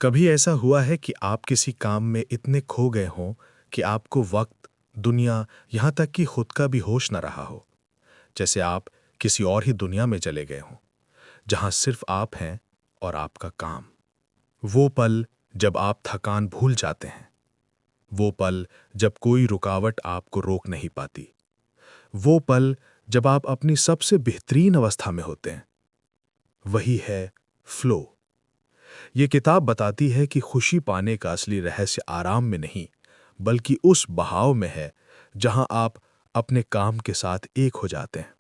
कभी ऐसा हुआ है कि आप किसी काम में इतने खो गए हों कि आपको वक्त, दुनिया, यहाँ तक कि खुद का भी होश न रहा हो? जैसे आप किसी और ही दुनिया में चले गए हों, जहाँ सिर्फ आप हैं और आपका काम। वो पल जब आप थकान भूल जाते हैं, वो पल जब कोई रुकावट आपको रोक नहीं पाती, वो पल जब आप अपनी सबसे बेहतरीन अवस्था में होते हैं, वही है फ्लो। ये किताब बताती है कि खुशी पाने का असली रहस्य आराम में नहीं, बल्कि उस बहाव में है जहां आप अपने काम के साथ एक हो जाते हैं।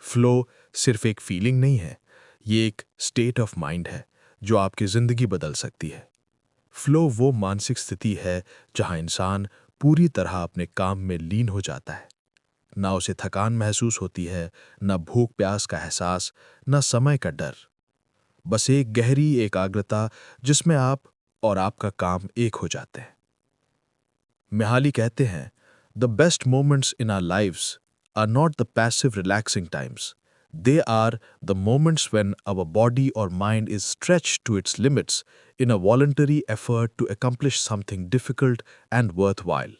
फ्लो सिर्फ एक फीलिंग नहीं है, ये एक स्टेट ऑफ माइंड है जो आपकी जिंदगी बदल सकती है। फ्लो वो मानसिक स्थिति है जहां इंसान पूरी तरह अपने काम में लीन हो जाता है। ना उसे थकान महसूस होती है, ना भूख प्यास का एहसास, ना समय का डर। बस एक गहरी एकाग्रता जिसमें आप और आपका काम एक हो जाते हैं। मिहाली कहते हैं, the best moments in our lives are not the passive relaxing times, they are the moments when our body और mind is stretched to its limits in a voluntary effort to accomplish something difficult and worthwhile.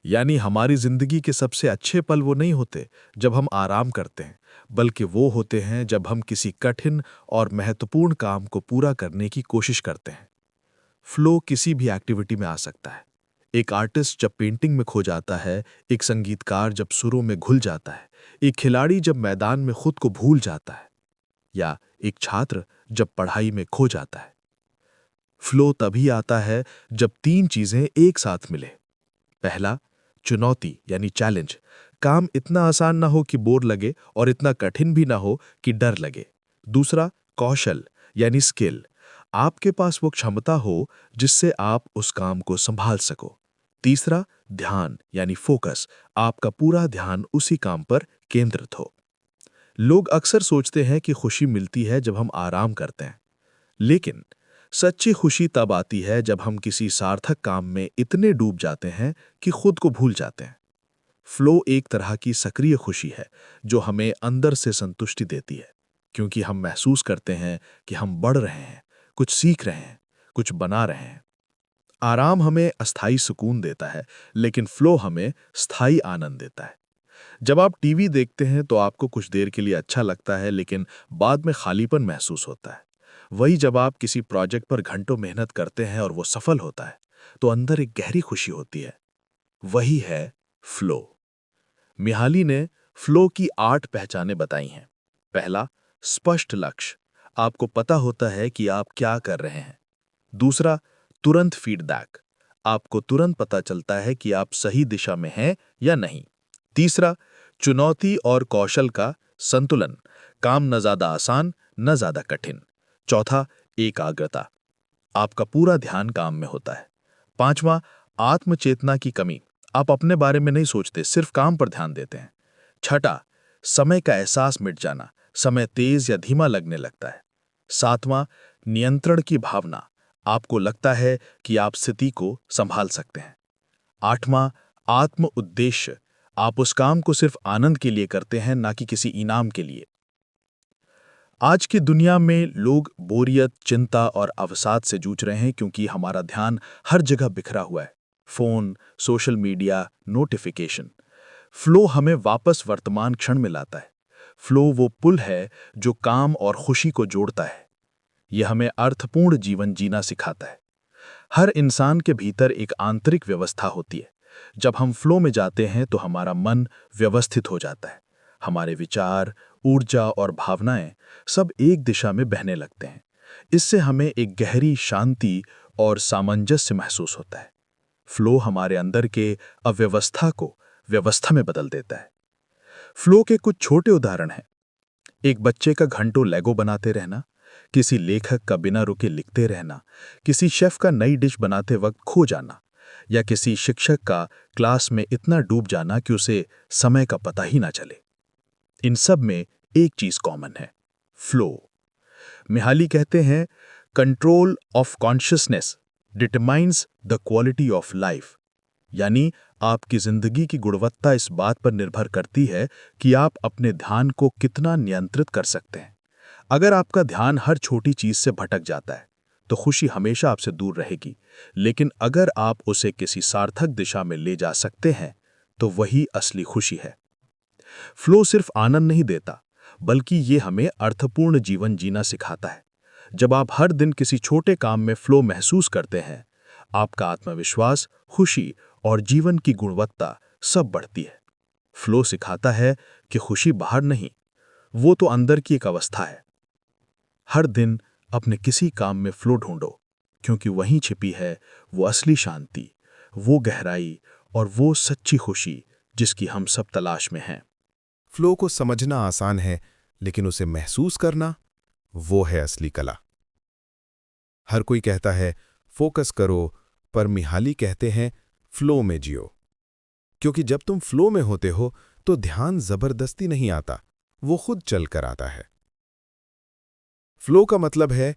यानी हमारी जिंदगी के सबसे अच्छे पल वो नहीं होते जब हम आराम करते हैं, बल्कि वो होते हैं जब हम किसी कठिन और महत्वपूर्ण काम को पूरा करने की कोशिश करते हैं। फ्लो किसी भी एक्टिविटी में आ सकता है। एक आर्टिस्ट जब पेंटिंग में खो जाता है, एक संगीतकार जब सुरों में घुल जाता है, एक खिलाड़ी जब मैदान में खुद को भूल जाता है, या एक छात्र जब पढ़ाई में खो जाता है। फ्लो तभी आता है जब तीन चीजें एक साथ मिले। पहला, चुनौती यानी चैलेंज। काम इतना आसान ना हो कि बोर लगे और इतना कठिन भी ना हो कि डर लगे। दूसरा, कौशल यानी स्किल। आपके पास वो क्षमता हो जिससे आप उस काम को संभाल सको। तीसरा, ध्यान यानी फोकस। आपका पूरा ध्यान उसी काम पर केंद्रित हो। लोग अक्सर सोचते हैं कि खुशी मिलती है जब हम आराम करते हैं, लेकिन सच्ची खुशी तब आती है जब हम किसी सार्थक काम में इतने डूब जाते हैं कि खुद को भूल जाते हैं। फ्लो एक तरह की सक्रिय खुशी है जो हमें अंदर से संतुष्टि देती है, क्योंकि हम महसूस करते हैं कि हम बढ़ रहे हैं, कुछ सीख रहे हैं, कुछ बना रहे हैं। आराम हमें अस्थायी सुकून देता है, लेकिन फ्लो हमें स्थायी आनंद देता है। जब आप टीवी देखते हैं तो आपको कुछ देर के लिए अच्छा लगता है, लेकिन बाद में खालीपन महसूस होता है। वही जब आप किसी प्रोजेक्ट पर घंटों मेहनत करते हैं और वो सफल होता है, तो अंदर एक गहरी खुशी होती है। वही है फ्लो। मिहाली ने फ्लो की 8 पहचानें बताई हैं। पहला, स्पष्ट लक्ष्य। आपको पता होता है कि आप क्या कर रहे हैं। दूसरा, तुरंत फीडबैक। आपको तुरंत पता चलता है कि आप सही दिशा में हैं या नहीं। तीसरा, चुनौती और कौशल का संतुलन। काम न ज्यादा आसान, न ज्यादा कठिन। चौथा, एकाग्रता। आपका पूरा ध्यान काम में होता है। पांचवा, आत्मचेतना की कमी। आप अपने बारे में नहीं सोचते, सिर्फ काम पर ध्यान देते हैं। छठा, समय का एहसास मिट जाना। समय तेज या धीमा लगने लगता है। सातवां, नियंत्रण की भावना। आपको लगता है कि आप स्थिति को संभाल सकते हैं। आठवां, आत्म उद्देश्य। आप उस काम को सिर्फ आनंद के लिए करते हैं, ना कि किसी इनाम के लिए। आज की दुनिया में लोग बोरियत, चिंता और अवसाद से जूझ रहे हैं क्योंकि हमारा ध्यान हर जगह बिखरा हुआ है। Phone, social media, notification. Flow हमें वापस वर्तमान क्षण में लाता है। फ्लो वो पुल है जो काम और खुशी को जोड़ता है। यह हमें अर्थपूर्ण जीवन जीना सिखाता है। हर इंसान के भीतर एक आंतरिक व्यवस्था होती है। जब हम फ्लो में जाते हैं तो हमारा मन व्यवस्थित हो जाता है। हमारे विचार, ऊर्जा और भावनाएं सब एक दिशा में बहने लगते हैं। इससे हमें एक गहरी शांति और सामंजस्य महसूस होता है। फ्लो हमारे अंदर के अव्यवस्था को व्यवस्था में बदल देता है। फ्लो के कुछ छोटे उदाहरण हैं। एक बच्चे का घंटों लेगो बनाते रहना, किसी लेखक का बिना रुके लिखते रहना, किसी शेफ का नई डिश बनाते वक्त खो जाना, या किसी शिक्षक का क्लास में इतना डूब जाना कि उसे समय का पता ही ना चले। इन सब में एक चीज कॉमन है, फ्लो। मिहाली कहते हैं, control of consciousness determines the quality of life. यानी आपकी जिंदगी की गुणवत्ता इस बात पर निर्भर करती है कि आप अपने ध्यान को कितना नियंत्रित कर सकते हैं। अगर आपका ध्यान हर छोटी चीज से भटक जाता है, तो खुशी हमेशा आपसे दूर रहेगी। लेकिन अगर आप उसे किसी सार्थक दिशा में ले जा सकते हैं, तो वही असली खुशी है। फ्लो सिर्फ आनंद नहीं देता, बल्कि ये हमें अर्थपूर्ण जीवन जीना सिखाता है। जब आप हर दिन किसी छोटे काम में फ्लो महसूस करते हैं, आपका आत्मविश्वास, खुशी और जीवन की गुणवत्ता सब बढ़ती है। फ्लो सिखाता है कि खुशी बाहर नहीं, वो तो अंदर की एक अवस्था है। हर दिन अपने किसी काम में फ्लो ढूंढो, क्योंकि वहीं छिपी है वो असली शांति, वो गहराई और वो सच्ची खुशी जिसकी हम सब तलाश में हैं। फ्लो को समझना आसान है, लेकिन उसे महसूस करना, वो है असली कला। हर कोई कहता है फोकस करो, पर मिहाली कहते हैं फ्लो में जियो। क्योंकि जब तुम फ्लो में होते हो तो ध्यान जबरदस्ती नहीं आता, वो खुद चलकर आता है। फ्लो का मतलब है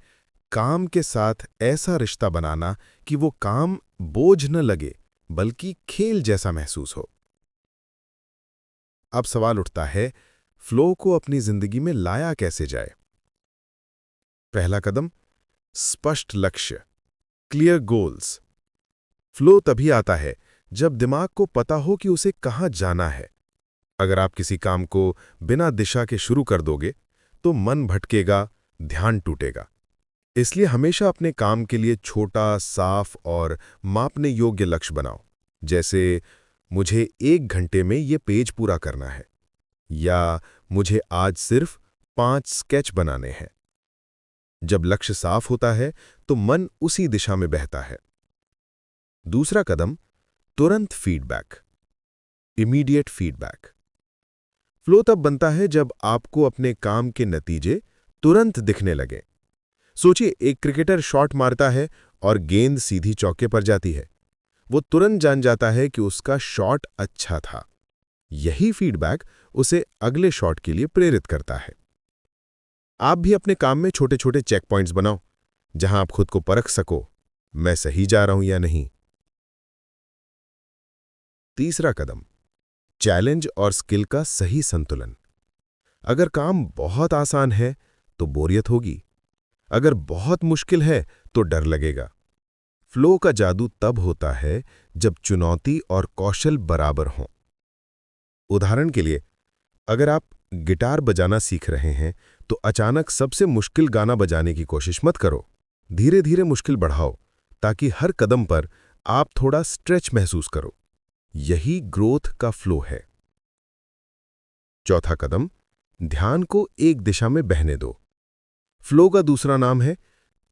काम के साथ ऐसा रिश्ता बनाना कि वो काम बोझ न लगे, बल्कि खेल जैसा महसूस हो। अब सवाल उठता है, फ्लो को अपनी जिंदगी में लाया कैसे जाए? पहला कदम, स्पष्ट लक्ष्य, क्लियर गोल्स। फ्लो तभी आता है जब दिमाग को पता हो कि उसे कहां जाना है। अगर आप किसी काम को बिना दिशा के शुरू कर दोगे, तो मन भटकेगा, ध्यान टूटेगा। इसलिए हमेशा अपने काम के लिए छोटा, साफ और मापने योग्य लक्ष्य बनाओ। जैसे, मुझे 1 घंटे में ये पेज पूरा करना है, या मुझे आज सिर्फ 5 स्केच बनाने हैं। जब लक्ष्य साफ होता है तो मन उसी दिशा में बहता है। दूसरा कदम, तुरंत फीडबैक, इमीडिएट फीडबैक। फ्लो तब बनता है जब आपको अपने काम के नतीजे तुरंत दिखने लगे। सोचिए, एक क्रिकेटर शॉट मारता है और गेंद सीधी चौके पर जाती है। वो तुरंत जान जाता है कि उसका शॉट अच्छा था। यही फीडबैक उसे अगले शॉट के लिए प्रेरित करता है। आप भी अपने काम में छोटे छोटे चेक पॉइंट्स बनाओ, जहां आप खुद को परख सको, मैं सही जा रहा हूं या नहीं। तीसरा कदम, चैलेंज और स्किल का सही संतुलन। अगर काम बहुत आसान है तो बोरियत होगी, अगर बहुत मुश्किल है तो डर लगेगा। फ्लो का जादू तब होता है जब चुनौती और कौशल बराबर हों। उदाहरण के लिए, अगर आप गिटार बजाना सीख रहे हैं तो अचानक सबसे मुश्किल गाना बजाने की कोशिश मत करो। धीरे धीरे मुश्किल बढ़ाओ, ताकि हर कदम पर आप थोड़ा स्ट्रेच महसूस करो। यही ग्रोथ का फ्लो है। चौथा कदम, ध्यान को एक दिशा में बहने दो। फ्लो का दूसरा नाम है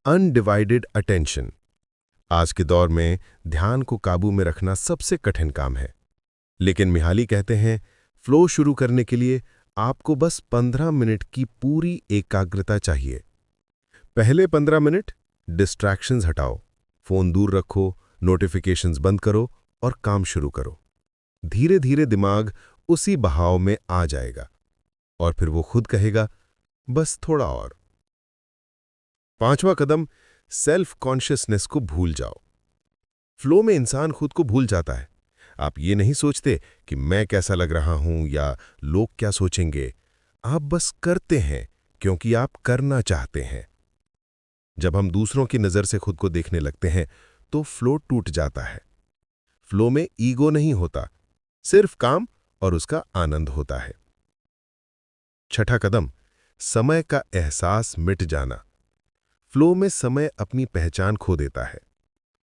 अनडिवाइडेड अटेंशन। आज के दौर में ध्यान को काबू में रखना सबसे कठिन काम है, लेकिन मिहाली कहते हैं फ्लो शुरू करने के लिए आपको बस 15 मिनट की पूरी एकाग्रता चाहिए। पहले 15 मिनट डिस्ट्रैक्शंस हटाओ, फोन दूर रखो, नोटिफिकेशंस बंद करो और काम शुरू करो। धीरे धीरे दिमाग उसी बहाव में आ जाएगा और फिर वो खुद कहेगा, बस थोड़ा और। पांचवा कदम, सेल्फ कॉन्शियसनेस को भूल जाओ। फ्लो में इंसान खुद को भूल जाता है। आप ये नहीं सोचते कि मैं कैसा लग रहा हूं या लोग क्या सोचेंगे। आप बस करते हैं क्योंकि आप करना चाहते हैं। जब हम दूसरों की नज़र से खुद को देखने लगते हैं तो फ्लो टूट जाता है। फ्लो में ईगो नहीं होता, सिर्फ काम और उसका आनंद होता है। छठा कदम, समय का एहसास मिट जाना। फ्लो में समय अपनी पहचान खो देता है।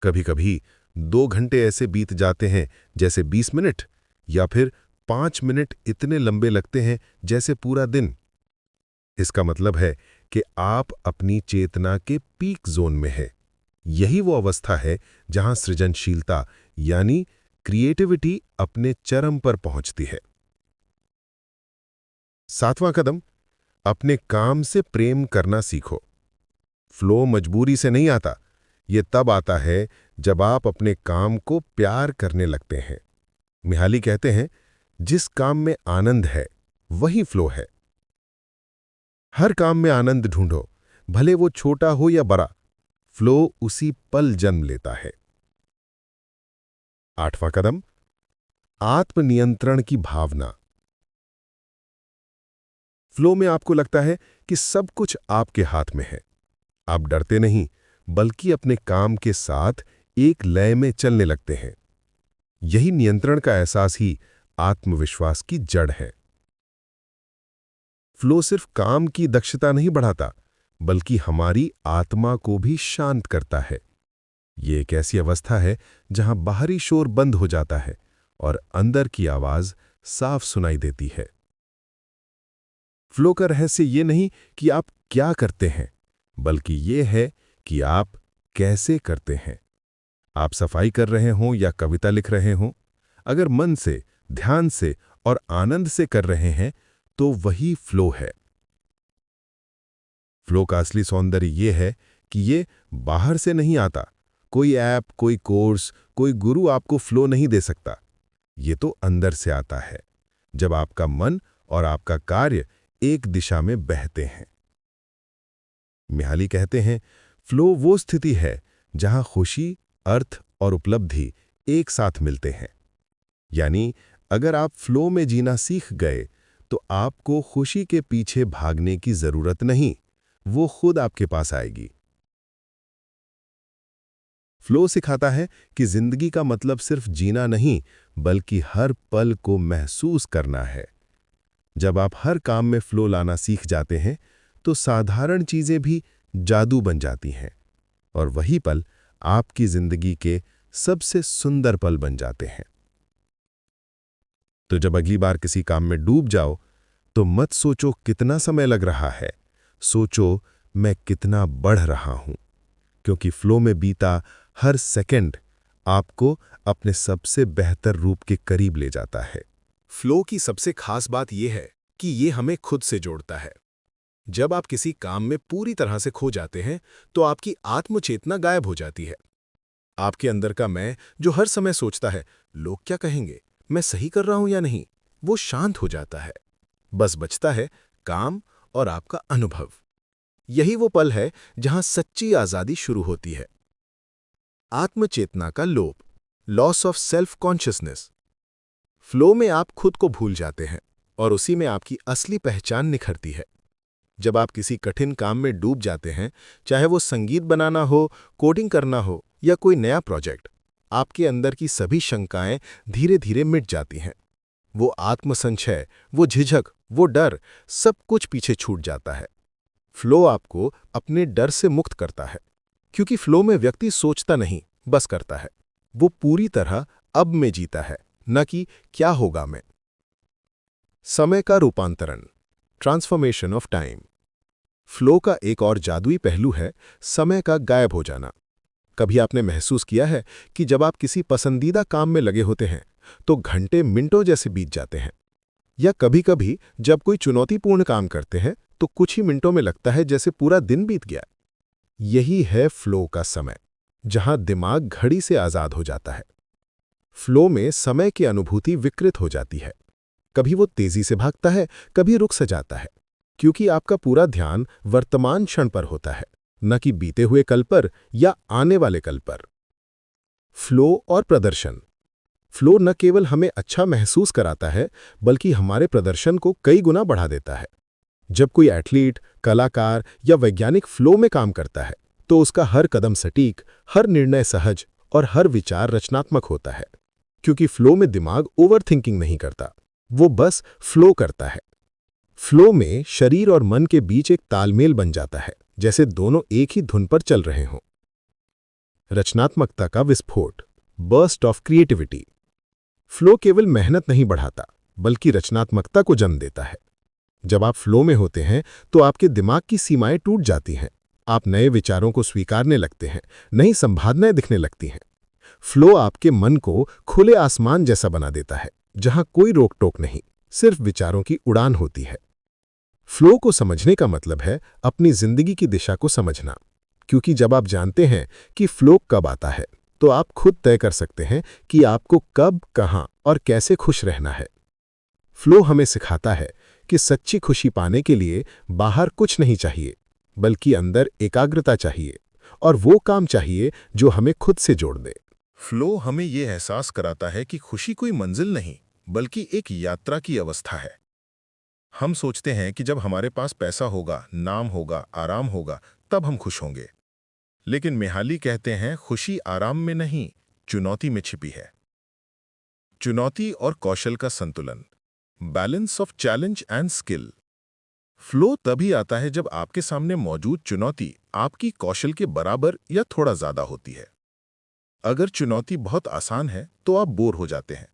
कभी कभी 2 घंटे ऐसे बीत जाते हैं जैसे 20 मिनट, या फिर 5 मिनट इतने लंबे लगते हैं जैसे पूरा दिन। इसका मतलब है कि आप अपनी चेतना के पीक जोन में हैं। यही वो अवस्था है जहां सृजनशीलता यानी क्रिएटिविटी अपने चरम पर पहुंचती है। सातवां कदम, अपने काम से प्रेम करना सीखो। फ्लो मजबूरी से नहीं आता, ये तब आता है जब आप अपने काम को प्यार करने लगते हैं। मिहाली कहते हैं, जिस काम में आनंद है वही फ्लो है। हर काम में आनंद ढूंढो, भले वो छोटा हो या बड़ा। फ्लो उसी पल जन्म लेता है। आठवां कदम, आत्मनियंत्रण की भावना। फ्लो में आपको लगता है कि सब कुछ आपके हाथ में है। आप डरते नहीं, बल्कि अपने काम के साथ एक लय में चलने लगते हैं। यही नियंत्रण का एहसास ही आत्मविश्वास की जड़ है। फ्लो सिर्फ काम की दक्षता नहीं बढ़ाता, बल्कि हमारी आत्मा को भी शांत करता है। ये एक ऐसी अवस्था है जहां बाहरी शोर बंद हो जाता है और अंदर की आवाज साफ सुनाई देती है। फ्लो का रहस्य ये नहीं कि आप क्या करते हैं, बल्कि ये है कि आप कैसे करते हैं। आप सफाई कर रहे हों या कविता लिख रहे हों, अगर मन से, ध्यान से और आनंद से कर रहे हैं तो वही फ्लो है। फ्लो का असली सौंदर्य ये है कि ये बाहर से नहीं आता। कोई ऐप, कोई कोर्स, कोई गुरु आपको फ्लो नहीं दे सकता। ये तो अंदर से आता है, जब आपका मन और आपका कार्य एक दिशा में बहते हैं। मिहाली कहते हैं, फ्लो वो स्थिति है जहां खुशी, अर्थ और उपलब्धि एक साथ मिलते हैं। यानी अगर आप फ्लो में जीना सीख गए तो आपको खुशी के पीछे भागने की जरूरत नहीं, वो खुद आपके पास आएगी। फ्लो सिखाता है कि जिंदगी का मतलब सिर्फ जीना नहीं, बल्कि हर पल को महसूस करना है। जब आप हर काम में फ्लो लाना सीख जाते हैं तो साधारण चीजें भी जादू बन जाती हैं और वही पल आपकी जिंदगी के सबसे सुंदर पल बन जाते हैं। तो जब अगली बार किसी काम में डूब जाओ तो मत सोचो कितना समय लग रहा है, सोचो मैं कितना बढ़ रहा हूं, क्योंकि फ्लो में बीता हर सेकंड आपको अपने सबसे बेहतर रूप के करीब ले जाता है। फ्लो की सबसे खास बात यह है कि ये हमें खुद से जोड़ता है। जब आप किसी काम में पूरी तरह से खो जाते हैं तो आपकी आत्मचेतना गायब हो जाती है। आपके अंदर का मैं, जो हर समय सोचता है लोग क्या कहेंगे, मैं सही कर रहा हूं या नहीं, वो शांत हो जाता है। बस बचता है काम और आपका अनुभव। यही वो पल है जहां सच्ची आजादी शुरू होती है। आत्मचेतना का लोप, loss of self consciousness. Flow में आप खुद को भूल जाते हैं और उसी में आपकी असली पहचान निखरती है। जब आप किसी कठिन काम में डूब जाते हैं, चाहे वो संगीत बनाना हो, कोडिंग करना हो या कोई नया प्रोजेक्ट, आपके अंदर की सभी शंकाएं धीरे धीरे मिट जाती हैं। वो आत्मसंशय, वो झिझक, वो डर, सब कुछ पीछे छूट जाता है। फ्लो आपको अपने डर से मुक्त करता है, क्योंकि फ्लो में व्यक्ति सोचता नहीं, बस करता है। वो पूरी तरह अब में जीता है, न कि क्या होगा में। समय का रूपांतरण, ट्रांसफॉर्मेशन ऑफ टाइम। फ्लो का एक और जादुई पहलू है समय का गायब हो जाना। कभी आपने महसूस किया है कि जब आप किसी पसंदीदा काम में लगे होते हैं तो घंटे मिनटों जैसे बीत जाते हैं, या कभी-कभी जब कोई चुनौतीपूर्ण काम करते हैं तो कुछ ही मिनटों में लगता है जैसे पूरा दिन बीत गया। यही है फ्लो का समय, जहां दिमाग घड़ी से आजाद हो जाता है। फ्लो में समय की अनुभूति विकृत हो जाती है। कभी वो तेजी से भागता है, कभी रुक सा जाता है, क्योंकि आपका पूरा ध्यान वर्तमान क्षण पर होता है, न कि बीते हुए कल पर या आने वाले कल पर। फ्लो और प्रदर्शन। फ्लो न केवल हमें अच्छा महसूस कराता है, बल्कि हमारे प्रदर्शन को कई गुना बढ़ा देता है। जब कोई एथलीट, कलाकार या वैज्ञानिक फ्लो में काम करता है तो उसका हर कदम सटीक, हर निर्णय सहज और हर विचार रचनात्मक होता है, क्योंकि फ्लो में दिमाग ओवरथिंकिंग नहीं करता, वो बस फ्लो करता है। फ्लो में शरीर और मन के बीच एक तालमेल बन जाता है, जैसे दोनों एक ही धुन पर चल रहे हों। रचनात्मकता का विस्फोट, बर्स्ट ऑफ क्रिएटिविटी। फ्लो केवल मेहनत नहीं बढ़ाता, बल्कि रचनात्मकता को जन्म देता है। जब आप फ्लो में होते हैं तो आपके दिमाग की सीमाएं टूट जाती हैं। आप नए विचारों को स्वीकारने लगते हैं, नई संभावनाएं दिखने लगती हैं। फ्लो आपके मन को खुले आसमान जैसा बना देता है, जहां कोई रोक टोक नहीं, सिर्फ विचारों की उड़ान होती है। फ्लो को समझने का मतलब है अपनी जिंदगी की दिशा को समझना, क्योंकि जब आप जानते हैं कि फ्लो कब आता है तो आप खुद तय कर सकते हैं कि आपको कब, कहां और कैसे खुश रहना है। फ्लो हमें सिखाता है कि सच्ची खुशी पाने के लिए बाहर कुछ नहीं चाहिए, बल्कि अंदर एकाग्रता चाहिए, और वो काम चाहिए जो हमें खुद से जोड़ दे। फ्लो हमें ये एहसास कराता है कि खुशी कोई मंजिल नहीं, बल्कि एक यात्रा की अवस्था है। हम सोचते हैं कि जब हमारे पास पैसा होगा, नाम होगा, आराम होगा, तब हम खुश होंगे। लेकिन मिहाली कहते हैं खुशी आराम में नहीं, चुनौती में छिपी है। चुनौती और कौशल का संतुलन, balance of challenge and skill. Flow तभी आता है जब आपके सामने मौजूद चुनौती आपकी कौशल के बराबर या थोड़ा ज्यादा होती है। अगर चुनौती बहुत आसान है तो आप बोर हो जाते हैं,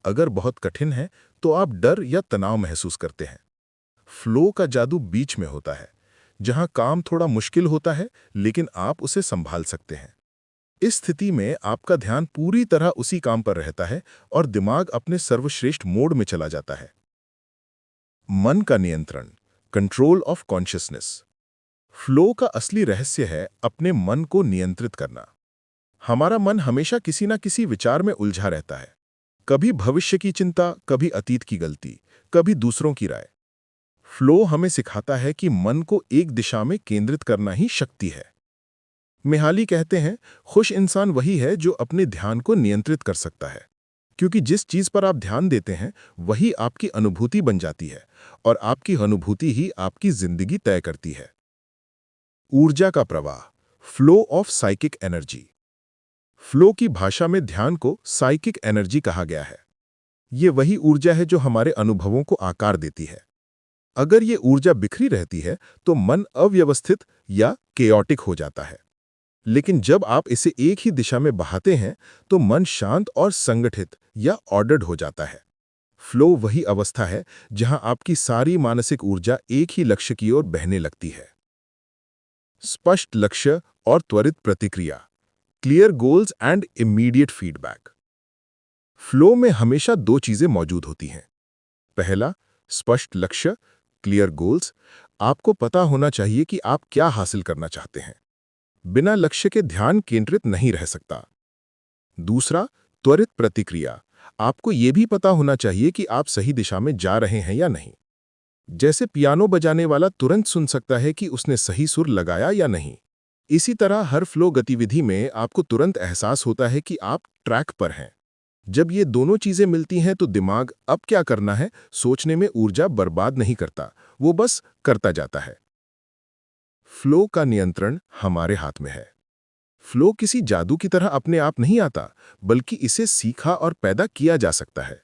अगर बहुत कठिन है तो आप डर या तनाव महसूस करते हैं। फ्लो का जादू बीच में होता है, जहां काम थोड़ा मुश्किल होता है लेकिन आप उसे संभाल सकते हैं। इस स्थिति में आपका ध्यान पूरी तरह उसी काम पर रहता है और दिमाग अपने सर्वश्रेष्ठ मोड में चला जाता है। मन का नियंत्रण, कंट्रोल ऑफ कॉन्शियसनेस। फ्लो का असली रहस्य है अपने मन को नियंत्रित करना। हमारा मन हमेशा किसी न किसी विचार में उलझा रहता है, कभी भविष्य की चिंता, कभी अतीत की गलती, कभी दूसरों की राय। फ्लो हमें सिखाता है कि मन को एक दिशा में केंद्रित करना ही शक्ति है। मिहाली कहते हैं, खुश इंसान वही है जो अपने ध्यान को नियंत्रित कर सकता है, क्योंकि जिस चीज पर आप ध्यान देते हैं वही आपकी अनुभूति बन जाती है और आपकी अनुभूति ही आपकी जिंदगी तय करती है। ऊर्जा का प्रवाह, flow of psychic energy. Flow की भाषा में ध्यान को साइकिक एनर्जी कहा गया है। ये वही ऊर्जा है जो हमारे अनुभवों को आकार देती है। अगर ये ऊर्जा बिखरी रहती है तो मन अव्यवस्थित या केओटिक हो जाता है, लेकिन जब आप इसे एक ही दिशा में बहाते हैं तो मन शांत और संगठित या ऑर्डर्ड हो जाता है। फ्लो वही अवस्था है जहां आपकी सारी मानसिक ऊर्जा एक ही लक्ष्य की ओर बहने लगती है। स्पष्ट लक्ष्य और त्वरित प्रतिक्रिया, clear goals and immediate feedback. Flow में हमेशा दो चीजें मौजूद होती हैं। पहला, स्पष्ट लक्ष्य, क्लियर गोल्स। आपको पता होना चाहिए कि आप क्या हासिल करना चाहते हैं। बिना लक्ष्य के ध्यान केंद्रित नहीं रह सकता। दूसरा, त्वरित प्रतिक्रिया। आपको यह भी पता होना चाहिए कि आप सही दिशा में जा रहे हैं या नहीं। जैसे पियानो बजाने वाला तुरंत सुन सकता है कि उसने सही सुर लगाया या नहीं। इसी तरह हर फ्लो गतिविधि में आपको तुरंत एहसास होता है कि आप ट्रैक पर हैं। जब ये दोनों चीजें मिलती हैं तो दिमाग अब क्या करना है सोचने में ऊर्जा बर्बाद नहीं करता, वो बस करता जाता है। फ्लो का नियंत्रण हमारे हाथ में है। फ्लो किसी जादू की तरह अपने आप नहीं आता, बल्कि इसे सीखा और पैदा किया जा सकता है।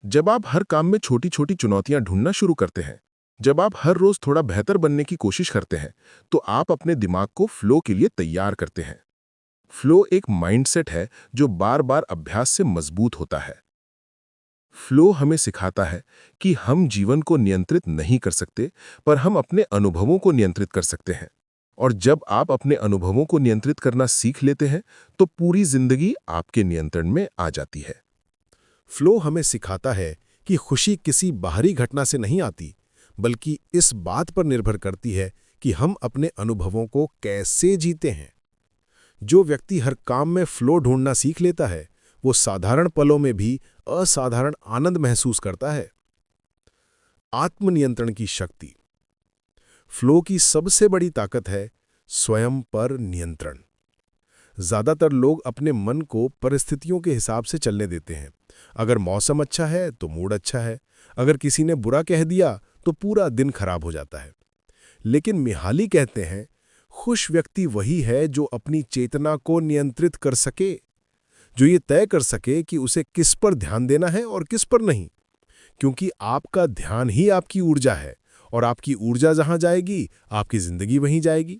जब आप हर काम में छोटी छोटी चुनौतियां ढूंढना शुरू करते हैं, जब आप हर रोज थोड़ा बेहतर बनने की कोशिश करते हैं, तो आप अपने दिमाग को फ्लो के लिए तैयार करते हैं। फ्लो एक माइंडसेट है जो बार बार अभ्यास से मजबूत होता है। फ्लो हमें सिखाता है कि हम जीवन को नियंत्रित नहीं कर सकते, पर हम अपने अनुभवों को नियंत्रित कर सकते हैं। और जब आप अपने अनुभवों को नियंत्रित करना सीख लेते हैं, तो पूरी जिंदगी आपके नियंत्रण में आ जाती है। फ्लो हमें सिखाता है कि खुशी किसी बाहरी घटना से नहीं आती, बल्कि इस बात पर निर्भर करती है कि हम अपने अनुभवों को कैसे जीते हैं। जो व्यक्ति हर काम में फ्लो ढूंढना सीख लेता है, वो साधारण पलों में भी असाधारण आनंद महसूस करता है। आत्मनियंत्रण की शक्ति। फ्लो की सबसे बड़ी ताकत है स्वयं पर नियंत्रण। ज्यादातर लोग अपने मन को परिस्थितियों के हिसाब से चलने देते हैं। अगर मौसम अच्छा है तो मूड अच्छा है, अगर किसी ने बुरा कह दिया तो पूरा दिन खराब हो जाता है। लेकिन मिहाली कहते हैं, खुश व्यक्ति वही है जो अपनी चेतना को नियंत्रित कर सके, जो ये तय कर सके कि उसे किस पर ध्यान देना है और किस पर नहीं, क्योंकि आपका ध्यान ही आपकी ऊर्जा है और आपकी ऊर्जा जहां जाएगी, आपकी जिंदगी वहीं जाएगी।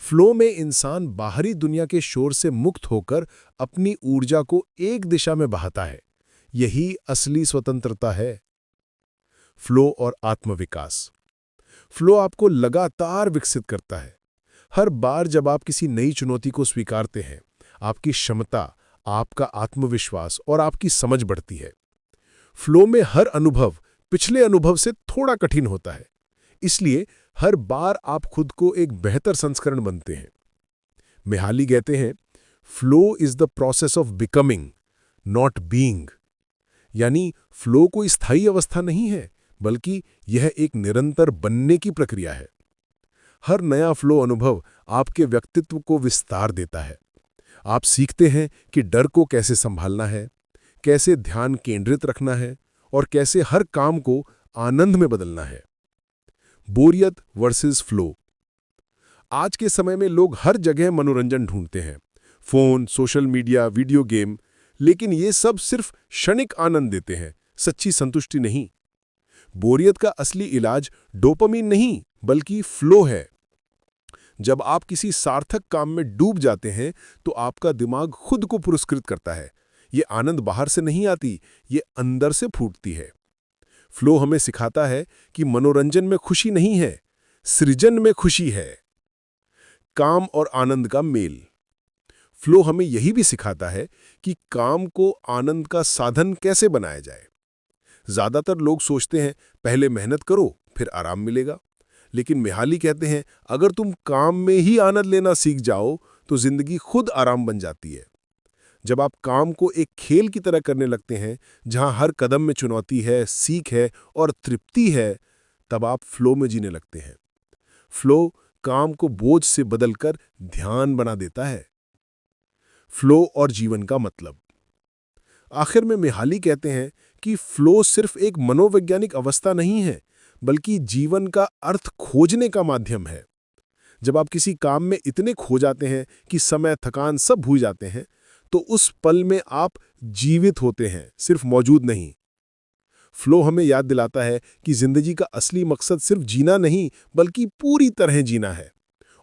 फ्लो में इंसान बाहरी दुनिया के शोर से मुक्त होकर अपनी ऊर्जा को एक दिशा में बहाता है। यही असली स्वतंत्रता है। फ्लो और आत्मविकास। फ्लो आपको लगातार विकसित करता है। हर बार जब आप किसी नई चुनौती को स्वीकारते हैं, आपकी क्षमता, आपका आत्मविश्वास और आपकी समझ बढ़ती है। फ्लो में हर अनुभव पिछले अनुभव से थोड़ा कठिन होता है, इसलिए हर बार आप खुद को एक बेहतर संस्करण बनते हैं। मिहाली कहते हैं, flow is the process of becoming, not being. यानी फ्लो कोई स्थायी अवस्था नहीं है, बल्कि यह एक निरंतर बनने की प्रक्रिया है। हर नया फ्लो अनुभव आपके व्यक्तित्व को विस्तार देता है। आप सीखते हैं कि डर को कैसे संभालना है, कैसे ध्यान केंद्रित रखना है और कैसे हर काम को आनंद में बदलना है। बोरियत वर्सेस फ्लो। आज के समय में लोग हर जगह मनोरंजन ढूंढते हैं, phone, social media, video game, लेकिन ये सब सिर्फ क्षणिक आनंद देते हैं, सच्ची संतुष्टि नहीं। बोरियत का असली इलाज डोपामिन नहीं बल्कि फ्लो है। जब आप किसी सार्थक काम में डूब जाते हैं तो आपका दिमाग खुद को पुरस्कृत करता है। ये आनंद बाहर से नहीं आती, ये अंदर से फूटती है। फ्लो हमें सिखाता है कि मनोरंजन में खुशी नहीं है, सृजन में खुशी है। काम और आनंद का मेल। फ्लो हमें यही भी सिखाता है कि काम को आनंद का साधन कैसे बनाया जाए। ज्यादातर लोग सोचते हैं पहले मेहनत करो फिर आराम मिलेगा, लेकिन मिहाली कहते हैं अगर तुम काम में ही आनंद लेना सीख जाओ तो जिंदगी खुद आराम बन जाती है। जब आप काम को एक खेल की तरह करने लगते हैं जहां हर कदम में चुनौती है, सीख है और तृप्ति है, तब आप फ्लो में जीने लगते हैं। फ्लो काम को बोझ से बदलकर ध्यान बना देता है। फ्लो और जीवन का मतलब। आखिर में मिहाली कहते हैं कि फ्लो सिर्फ एक मनोवैज्ञानिक अवस्था नहीं है, बल्कि जीवन का अर्थ खोजने का माध्यम है। जब आप किसी काम में इतने खो जाते हैं कि समय, थकान सब भूल जाते हैं, तो उस पल में आप जीवित होते हैं, सिर्फ मौजूद नहीं। फ्लो हमें याद दिलाता है कि जिंदगी का असली मकसद सिर्फ जीना नहीं, बल्कि पूरी तरह जीना है।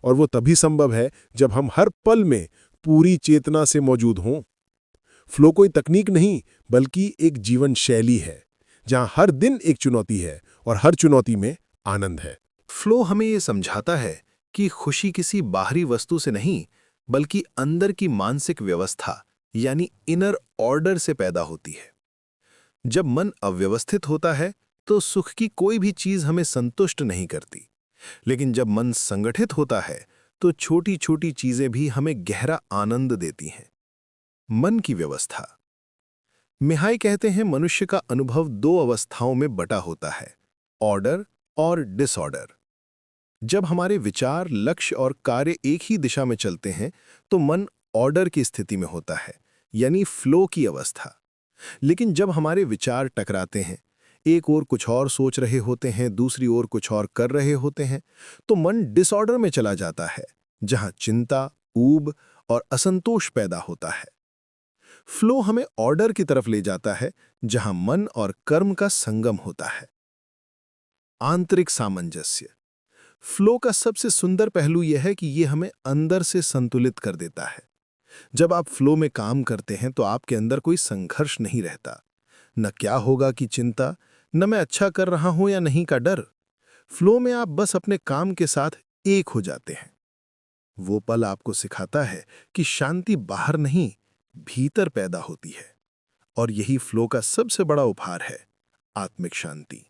और वो तभी संभव है जब हम हर पल में पूरी चेतना से मौजूद हों। फ्लो कोई तकनीक नहीं, बल्कि एक जीवन शैली है, जहां हर दिन एक चुनौती है और हर चुनौती में आनंद है। फ्लो हमें ये समझाता है कि खुशी किसी बाहरी वस्तु से नहीं, बल्कि अंदर की मानसिक व्यवस्था यानी इनर ऑर्डर से पैदा होती है। जब मन अव्यवस्थित होता है तो सुख की कोई भी चीज हमें संतुष्ट नहीं करती, लेकिन जब मन संगठित होता है तो छोटी छोटी चीजें भी हमें गहरा आनंद देती हैं। मन की व्यवस्था। मिहाई कहते हैं मनुष्य का अनुभव दो अवस्थाओं में बटा होता है, ऑर्डर और डिसऑर्डर। जब हमारे विचार, लक्ष्य और कार्य एक ही दिशा में चलते हैं तो मन ऑर्डर की स्थिति में होता है, यानी फ्लो की अवस्था। लेकिन जब हमारे विचार टकराते हैं, एक ओर कुछ और सोच रहे होते हैं, दूसरी ओर कुछ और कर रहे होते हैं, तो मन डिसऑर्डर में चला जाता है, जहां चिंता, ऊब और असंतोष पैदा होता है। फ्लो हमें ऑर्डर की तरफ ले जाता है, जहां मन और कर्म का संगम होता है। आंतरिक सामंजस्य। फ्लो का सबसे सुंदर पहलू यह है कि यह हमें अंदर से संतुलित कर देता है। जब आप फ्लो में काम करते हैं तो आपके अंदर कोई संघर्ष नहीं रहता, न क्या होगा की चिंता, न मैं अच्छा कर रहा हूं या नहीं का डर। फ्लो में आप बस अपने काम के साथ एक हो जाते हैं। वो पल आपको सिखाता है कि शांति बाहर नहीं, भीतर पैदा होती है, और यही फ्लो का सबसे बड़ा उपहार है, आत्मिक शांति।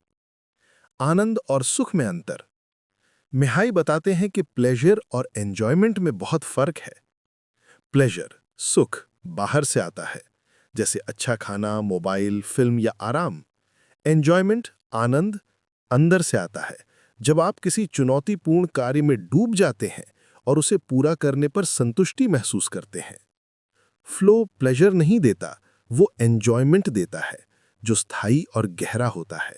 आनंद और सुख में अंतर। मिहाई बताते हैं कि प्लेजर और एंजॉयमेंट में बहुत फर्क है। प्लेजर, सुख, बाहर से आता है, जैसे अच्छा खाना, मोबाइल, फिल्म या आराम। एंजॉयमेंट, आनंद, अंदर से आता है, जब आप किसी चुनौतीपूर्ण कार्य में डूब जाते हैं और उसे पूरा करने पर संतुष्टि महसूस करते हैं। फ्लो प्लेजर नहीं देता, वो एंजॉयमेंट देता है, जो स्थायी और गहरा होता है।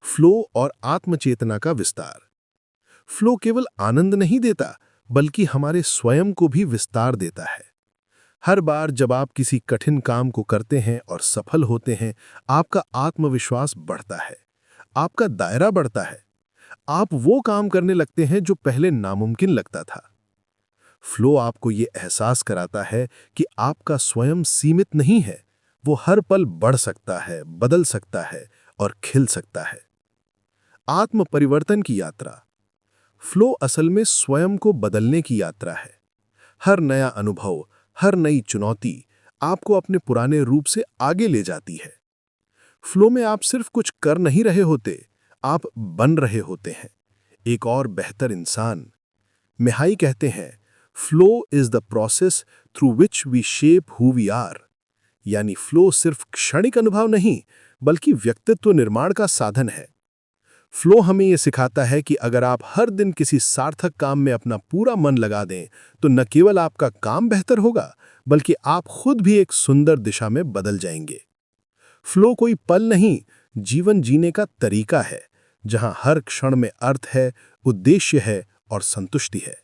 फ्लो और आत्मचेतना का विस्तार। फ्लो केवल आनंद नहीं देता, बल्कि हमारे स्वयं को भी विस्तार देता है। हर बार जब आप किसी कठिन काम को करते हैं और सफल होते हैं, आपका आत्मविश्वास बढ़ता है, आपका दायरा बढ़ता है, आप वो काम करने लगते हैं जो पहले नामुमकिन लगता था। फ्लो आपको ये एहसास कराता है कि आपका स्वयं सीमित नहीं है, वो हर पल बढ़ सकता है, बदल सकता है और खिल सकता है। आत्म परिवर्तन की यात्रा। फ्लो असल में स्वयं को बदलने की यात्रा है। हर नया अनुभव, हर नई चुनौती आपको अपने पुराने रूप से आगे ले जाती है। फ्लो में आप सिर्फ कुछ कर नहीं रहे होते, आप बन रहे होते हैं, एक और बेहतर इंसान। मिहाई कहते हैं, flow is the process through which we shape who we are. यानी फ्लो सिर्फ क्षणिक अनुभव नहीं, बल्कि व्यक्तित्व निर्माण का साधन है। फ्लो हमें यह सिखाता है कि अगर आप हर दिन किसी सार्थक काम में अपना पूरा मन लगा दें, तो न केवल आपका काम बेहतर होगा, बल्कि आप खुद भी एक सुंदर दिशा में बदल जाएंगे। फ्लो कोई पल नहीं, जीवन जीने का तरीका है, जहां हर क्षण में अर्थ है, उद्देश्य है और संतुष्टि है।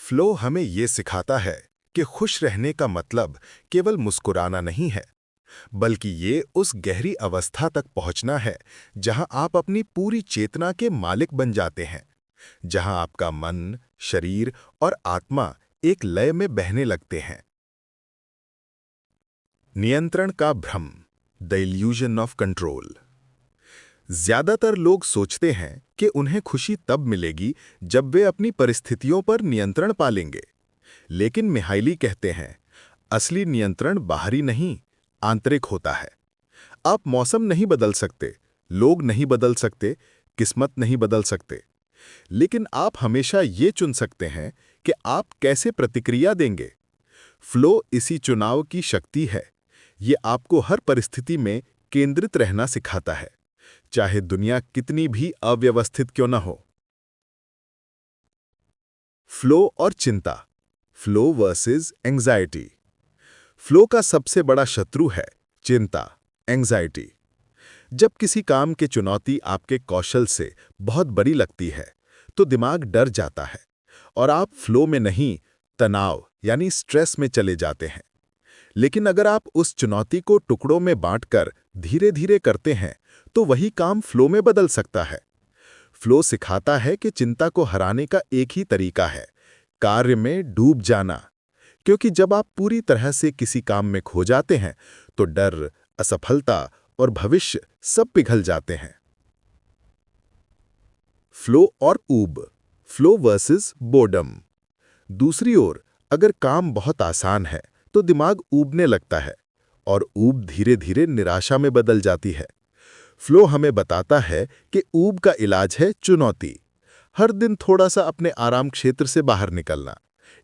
फ्लो हमें ये सिखाता है कि खुश रहने का मतलब केवल मुस्कुराना नहीं है, बल्कि ये उस गहरी अवस्था तक पहुंचना है जहां आप अपनी पूरी चेतना के मालिक बन जाते हैं, जहां आपका मन, शरीर और आत्मा एक लय में बहने लगते हैं। नियंत्रण का भ्रम, द इल्यूजन ऑफ कंट्रोल। ज्यादातर लोग सोचते हैं कि उन्हें खुशी तब मिलेगी जब वे अपनी परिस्थितियों पर नियंत्रण पालेंगे। लेकिन मिहाइली कहते हैं, असली नियंत्रण बाहरी नहीं, आंतरिक होता है। आप मौसम नहीं बदल सकते, लोग नहीं बदल सकते, किस्मत नहीं बदल सकते, लेकिन आप हमेशा ये चुन सकते हैं कि आप कैसे प्रतिक्रिया देंगे। फ्लो इसी चुनाव की शक्ति है। ये आपको हर परिस्थिति में केंद्रित रहना सिखाता है, चाहे दुनिया कितनी भी अव्यवस्थित क्यों न हो। फ्लो और चिंता, फ्लो वर्सेस एंजाइटी। फ्लो का सबसे बड़ा शत्रु है चिंता, एंजाइटी। जब किसी काम की चुनौती आपके कौशल से बहुत बड़ी लगती है, तो दिमाग डर जाता है और आप फ्लो में नहीं, तनाव यानी स्ट्रेस में चले जाते हैं। लेकिन अगर आप उस चुनौती को टुकड़ों में बांटकर धीरे धीरे करते हैं, तो वही काम फ्लो में बदल सकता है। फ्लो सिखाता है कि चिंता को हराने का एक ही तरीका है, कार्य में डूब जाना। क्योंकि जब आप पूरी तरह से किसी काम में खो जाते हैं, तो डर, असफलता और भविष्य सब पिघल जाते हैं। फ्लो और ऊब, फ्लो वर्सेस बोर्डम। दूसरी ओर, अगर काम बहुत आसान है, तो दिमाग ऊबने लगता है और ऊब धीरे धीरे निराशा में बदल जाती है। फ्लो हमें बताता है कि ऊब का इलाज है चुनौती। हर दिन थोड़ा सा अपने आराम क्षेत्र से बाहर निकलना,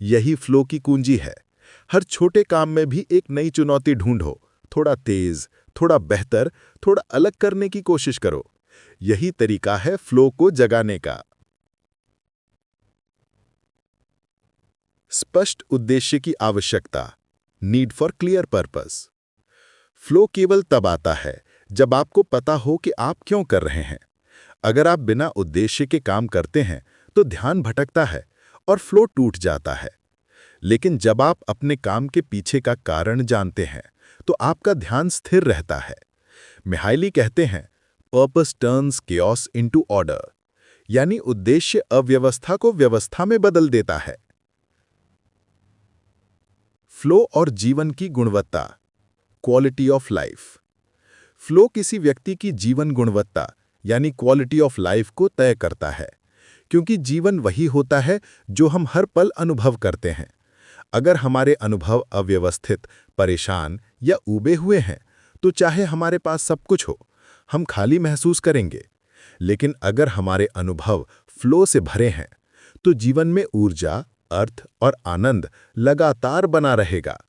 यही फ्लो की कुंजी है। हर छोटे काम में भी एक नई चुनौती ढूंढो, थोड़ा तेज, थोड़ा बेहतर, थोड़ा अलग करने की कोशिश करो। यही तरीका है फ्लो को जगाने का। स्पष्ट उद्देश्य की आवश्यकता, need for clear purpose. Flow केवल तब आता है जब आपको पता हो कि आप क्यों कर रहे हैं। अगर आप बिना उद्देश्य के काम करते हैं, तो ध्यान भटकता है और फ्लो टूट जाता है। लेकिन जब आप अपने काम के पीछे का कारण जानते हैं, तो आपका ध्यान स्थिर रहता है। मिहाइली कहते हैं, purpose turns chaos into order, यानी उद्देश्य अव्यवस्था को व्यवस्था में बदल देता है। फ्लो और जीवन की गुणवत्ता, क्वालिटी ऑफ लाइफ। फ्लो किसी व्यक्ति की जीवन गुणवत्ता यानी क्वालिटी ऑफ लाइफ को तय करता है, क्योंकि जीवन वही होता है जो हम हर पल अनुभव करते हैं। अगर हमारे अनुभव अव्यवस्थित, परेशान या ऊबे हुए हैं, तो चाहे हमारे पास सब कुछ हो, हम खाली महसूस करेंगे। लेकिन अगर हमारे अनुभव फ्लो से भरे हैं, तो जीवन में ऊर्जा, अर्थ और आनंद लगातार बना रहेगा।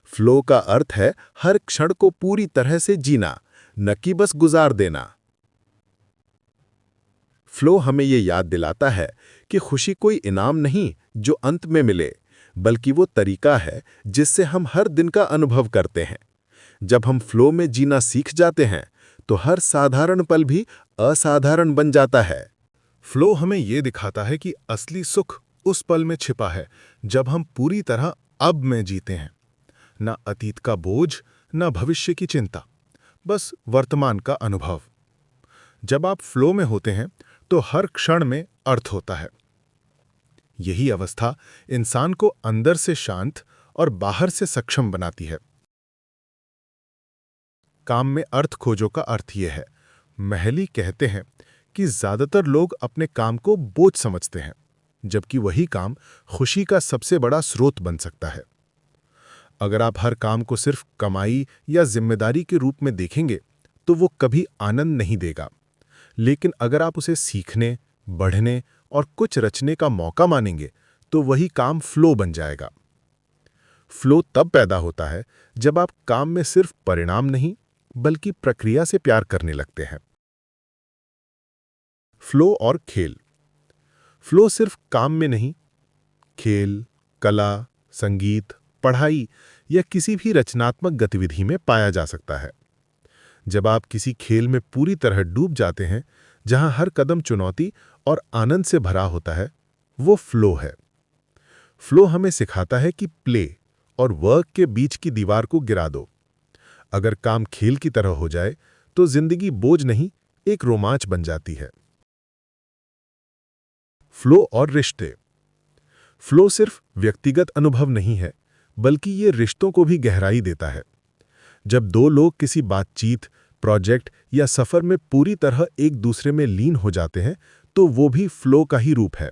फ्लो का अर्थ है हर क्षण को पूरी तरह से जीना, न कि बस गुजार देना। फ्लो हमें ये याद दिलाता है कि खुशी कोई इनाम नहीं जो अंत में मिले, बल्कि वो तरीका है जिससे हम हर दिन का अनुभव करते हैं। जब हम फ्लो में जीना सीख जाते हैं, तो हर साधारण पल भी असाधारण बन जाता है। फ्लो हमें ये दिखाता है कि असली सुख उस पल में छिपा है जब हम पूरी तरह अब में जीते हैं। न अतीत का बोझ, न भविष्य की चिंता, बस वर्तमान का अनुभव। जब आप फ्लो में होते हैं, तो हर क्षण में अर्थ होता है। यही अवस्था इंसान को अंदर से शांत और बाहर से सक्षम बनाती है। काम में अर्थ खोजो का अर्थ यह है। महली कहते हैं कि ज्यादातर लोग अपने काम को बोझ समझते हैं, जबकि वही काम खुशी का सबसे बड़ा स्रोत बन सकता है। अगर आप हर काम को सिर्फ कमाई या जिम्मेदारी के रूप में देखेंगे, तो वो कभी आनंद नहीं देगा। लेकिन अगर आप उसे सीखने, बढ़ने और कुछ रचने का मौका मानेंगे, तो वही काम फ्लो बन जाएगा। फ्लो तब पैदा होता है जब आप काम में सिर्फ परिणाम नहीं, बल्कि प्रक्रिया से प्यार करने लगते हैं। फ्लो और खेल। फ्लो सिर्फ काम में नहीं, खेल, कला, संगीत, पढ़ाई या किसी भी रचनात्मक गतिविधि में पाया जा सकता है। जब आप किसी खेल में पूरी तरह डूब जाते हैं, जहां हर कदम चुनौती और आनंद से भरा होता है, वो फ्लो है। फ्लो हमें सिखाता है कि प्ले और वर्क के बीच की दीवार को गिरा दो। अगर काम खेल की तरह हो जाए तो जिंदगी बोझ नहीं, एक रोमांच बन जाती है। फ्लो और रिश्ते। फ्लो सिर्फ व्यक्तिगत अनुभव नहीं है, बल्कि ये रिश्तों को भी गहराई देता है। जब दो लोग किसी बातचीत, प्रोजेक्ट या सफर में पूरी तरह एक दूसरे में लीन हो जाते हैं, तो वो भी फ्लो का ही रूप है।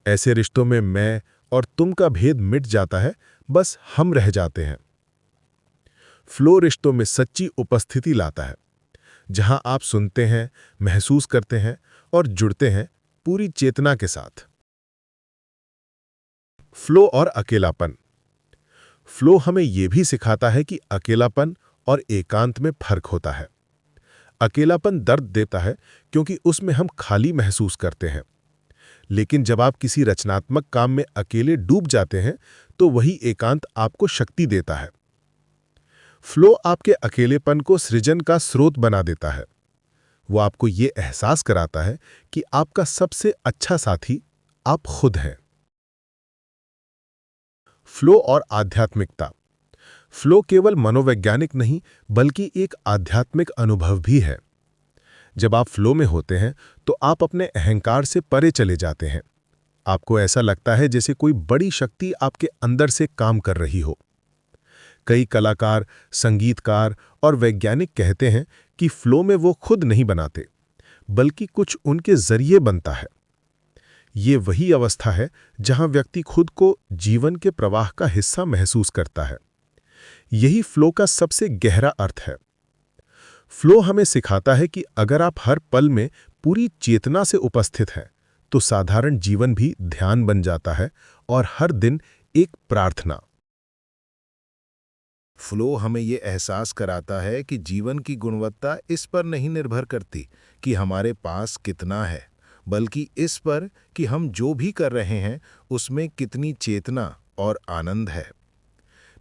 ऐसे रिश्तों में मैं और तुम का भेद मिट जाता है, बस हम रह जाते हैं। फ्लो रिश्तों में सच्ची उपस्थिति लाता है, जहां आप सुनते हैं, महसूस करते हैं और जुड़ते हैं पूरी चेतना के साथ। फ्लो और अकेलापन। फ्लो हमें यह भी सिखाता है कि अकेलापन और एकांत में फर्क होता है। अकेलापन दर्द देता है क्योंकि उसमें हम खाली महसूस करते हैं, लेकिन जब आप किसी रचनात्मक काम में अकेले डूब जाते हैं तो वही एकांत आपको शक्ति देता है। फ्लो आपके अकेलेपन को सृजन का स्रोत बना देता है। वो आपको ये एहसास कराता है कि आपका सबसे अच्छा साथी आप खुद हैं। फ्लो और आध्यात्मिकता। फ्लो केवल मनोवैज्ञानिक नहीं, बल्कि एक आध्यात्मिक अनुभव भी है। जब आप फ्लो में होते हैं तो आप अपने अहंकार से परे चले जाते हैं। आपको ऐसा लगता है जैसे कोई बड़ी शक्ति आपके अंदर से काम कर रही हो। कई कलाकार, संगीतकार और वैज्ञानिक कहते हैं कि फ्लो में वो खुद नहीं बनाते, बल्कि कुछ उनके जरिए बनता है। ये वही अवस्था है जहां व्यक्ति खुद को जीवन के प्रवाह का हिस्सा महसूस करता है। यही फ्लो का सबसे गहरा अर्थ है। फ्लो हमें सिखाता है कि अगर आप हर पल में पूरी चेतना से उपस्थित हैं, तो साधारण जीवन भी ध्यान बन जाता है और हर दिन एक प्रार्थना। फ्लो हमें ये एहसास कराता है कि जीवन की गुणवत्ता इस पर नहीं निर्भर करती कि हमारे पास कितना है, बल्कि इस पर कि हम जो भी कर रहे हैं उसमें कितनी चेतना और आनंद है।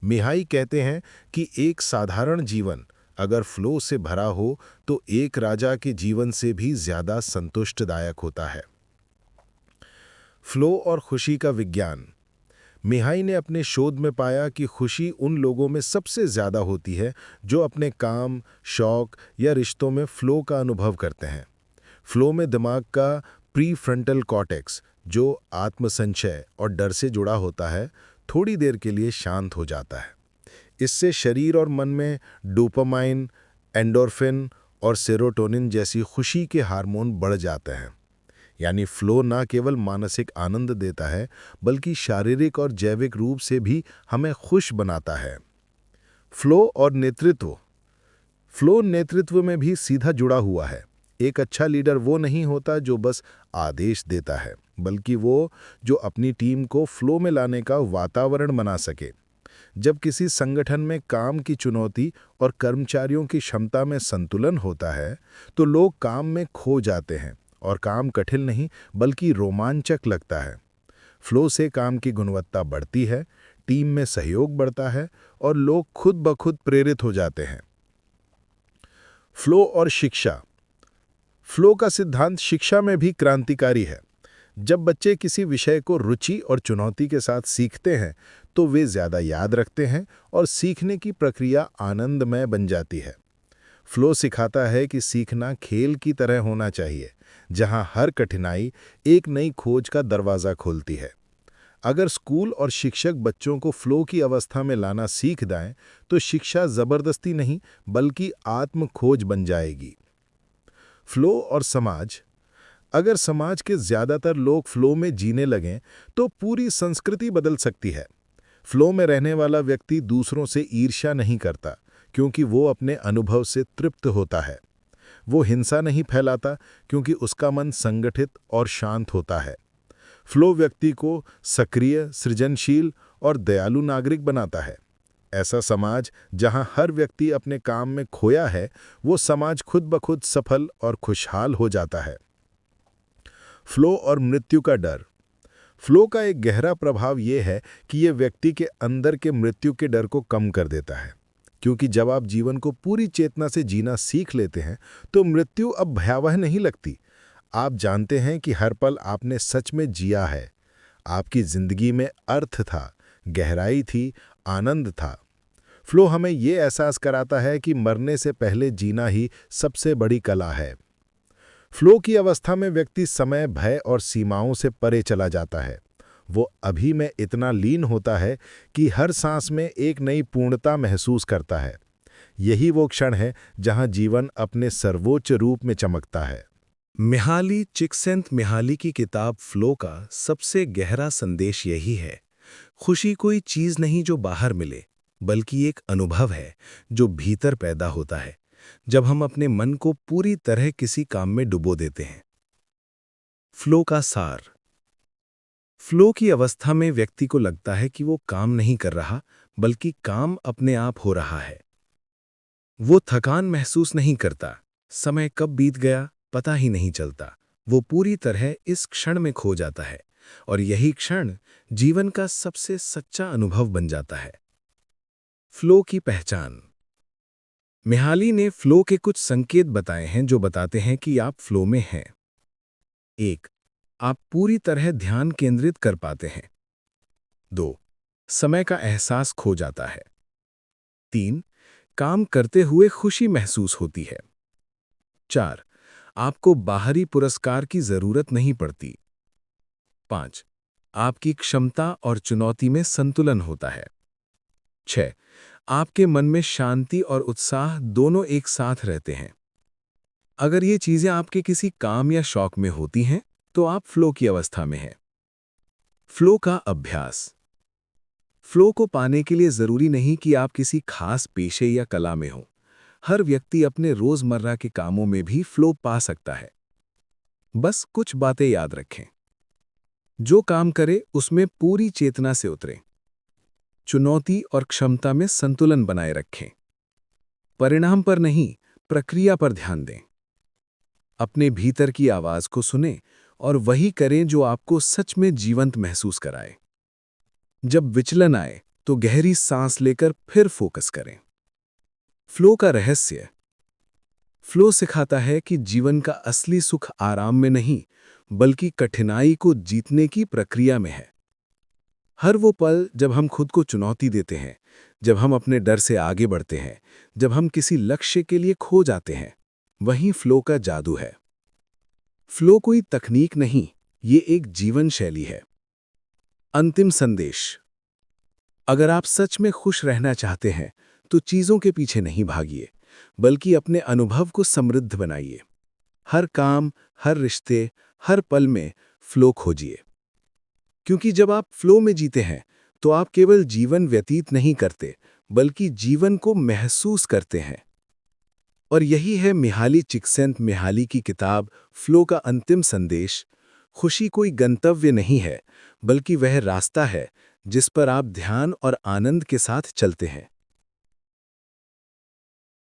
मिहाई कहते हैं कि एक साधारण जीवन अगर फ्लो से भरा हो तो एक राजा के जीवन से भी ज्यादा संतुष्टदायक होता है। फ्लो और खुशी का विज्ञान। मिहाई ने अपने शोध में पाया कि खुशी उन लोगों में सबसे ज्यादा होती है जो अपने काम, शौक या रिश्तों में फ्लो का अनुभव करते हैं। फ्लो में दिमाग का प्रीफ्रंटल कॉर्टेक्स, जो आत्मसंचय और डर से जुड़ा होता है, थोड़ी देर के लिए शांत हो जाता है। इससे शरीर और मन में डोपामाइन, एंडोर्फिन और सेरोटोनिन जैसी खुशी के हार्मोन बढ़ जाते हैं। यानी फ्लो न केवल मानसिक आनंद देता है, बल्कि शारीरिक और जैविक रूप से भी हमें खुश बनाता है। फ्लो और नेतृत्व। फ्लो नेतृत्व में भी सीधा जुड़ा हुआ है। एक अच्छा लीडर वो नहीं होता जो बस आदेश देता है, बल्कि वो जो अपनी टीम को फ्लो में लाने का वातावरण बना सके। जब किसी संगठन में काम की चुनौती और कर्मचारियों की क्षमता में संतुलन होता है, तो लोग काम में खो जाते हैं और काम कठिन नहीं बल्कि रोमांचक लगता है। फ्लो से काम की गुणवत्ता बढ़ती है, टीम में सहयोग बढ़ता है और लोग खुद ब खुद प्रेरित हो जाते हैं। फ्लो और शिक्षा। फ्लो का सिद्धांत शिक्षा में भी क्रांतिकारी है। जब बच्चे किसी विषय को रुचि और चुनौती के साथ सीखते हैं तो वे ज्यादा याद रखते हैं और सीखने की प्रक्रिया आनंदमय बन जाती है। फ्लो सिखाता है कि सीखना खेल की तरह होना चाहिए, जहां हर कठिनाई एक नई खोज का दरवाजा खोलती है। अगर स्कूल और शिक्षक बच्चों को फ्लो की अवस्था में लाना सीख दें तो शिक्षा जबरदस्ती नहीं बल्कि आत्म खोज बन जाएगी। फ्लो और समाज। अगर समाज के ज्यादातर लोग फ्लो में जीने लगें तो पूरी संस्कृति बदल सकती है। फ्लो में रहने वाला व्यक्ति दूसरों से ईर्ष्या नहीं करता, क्योंकि वो अपने अनुभव से तृप्त होता है। वो हिंसा नहीं फैलाता, क्योंकि उसका मन संगठित और शांत होता है। फ्लो व्यक्ति को सक्रिय, सृजनशील और दयालु नागरिक बनाता है। ऐसा समाज जहां हर व्यक्ति अपने काम में खोया है, वो समाज खुद ब खुद सफल और खुशहाल हो जाता है। फ्लो और मृत्यु का डर। फ्लो का एक गहरा प्रभाव यह है कि यह व्यक्ति के अंदर के मृत्यु के डर को कम कर देता है, क्योंकि जब आप जीवन को पूरी चेतना से जीना सीख लेते हैं तो मृत्यु अब भयावह नहीं लगती। आप जानते हैं कि हर पल आपने सच में जिया है। आपकी जिंदगी में अर्थ था, गहराई थी, आनंद था। फ्लो हमें ये एहसास कराता है कि मरने से पहले जीना ही सबसे बड़ी कला है। फ्लो की अवस्था में व्यक्ति समय, भय और सीमाओं से परे चला जाता है। वो अभी में इतना लीन होता है कि हर सांस में एक नई पूर्णता महसूस करता है। यही वो क्षण है जहां जीवन अपने सर्वोच्च रूप में चमकता है। मिहाली चिकसेंतमिहाली की किताब फ्लो का सबसे गहरा संदेश यही है। खुशी कोई चीज नहीं जो बाहर मिले, बल्कि एक अनुभव है जो भीतर पैदा होता है जब हम अपने मन को पूरी तरह किसी काम में डुबो देते हैं। फ्लो का सार। फ्लो की अवस्था में व्यक्ति को लगता है कि वो काम नहीं कर रहा, बल्कि काम अपने आप हो रहा है। वो थकान महसूस नहीं करता, समय कब बीत गया पता ही नहीं चलता। वो पूरी तरह इस क्षण में खो जाता है और यही क्षण जीवन का सबसे सच्चा अनुभव बन जाता है। फ्लो की पहचान। मिहाली ने फ्लो के कुछ संकेत बताए हैं जो बताते हैं कि आप फ्लो में हैं। 1. आप पूरी तरह ध्यान केंद्रित कर पाते हैं। 2. समय का एहसास खो जाता है। 3. काम करते हुए खुशी महसूस होती है। 4. आपको बाहरी पुरस्कार की जरूरत नहीं पड़ती। 5. आपकी क्षमता और चुनौती में संतुलन होता है। 6. आपके मन में शांति और उत्साह दोनों एक साथ रहते हैं। अगर ये चीजें आपके किसी काम या शौक में होती हैं, तो आप फ्लो की अवस्था में हैं। फ्लो का अभ्यास। फ्लो को पाने के लिए जरूरी नहीं कि आप किसी खास पेशे या कला में हो। हर व्यक्ति अपने रोजमर्रा के कामों में भी फ्लो पा सकता है। बस कुछ बातें याद रखें। जो काम करे उसमें पूरी चेतना से उतरें। चुनौती और क्षमता में संतुलन बनाए रखें। परिणाम पर नहीं, प्रक्रिया पर ध्यान दें। अपने भीतर की आवाज को सुनें और वही करें जो आपको सच में जीवंत महसूस कराए। जब विचलन आए तो गहरी सांस लेकर फिर फोकस करें। फ्लो का रहस्य। फ्लो सिखाता है कि जीवन का असली सुख आराम में नहीं, बल्कि कठिनाई को जीतने की प्रक्रिया में है। हर वो पल जब हम खुद को चुनौती देते हैं, जब हम अपने डर से आगे बढ़ते हैं, जब हम किसी लक्ष्य के लिए खो जाते हैं, वहीं फ्लो का जादू है। फ्लो कोई तकनीक नहीं, ये एक जीवन शैली है। अंतिम संदेश। अगर आप सच में खुश रहना चाहते हैं तो चीजों के पीछे नहीं भागिए, बल्कि अपने अनुभव को समृद्ध बनाइए। हर काम, हर रिश्ते, हर पल में फ्लो खोजिए। क्योंकि जब आप फ्लो में जीते हैं तो आप केवल जीवन व्यतीत नहीं करते, बल्कि जीवन को महसूस करते हैं। और यही है मिहाली चिकसेंतमिहाली की किताब फ्लो का अंतिम संदेश। खुशी कोई गंतव्य नहीं है, बल्कि वह रास्ता है जिस पर आप ध्यान और आनंद के साथ चलते हैं।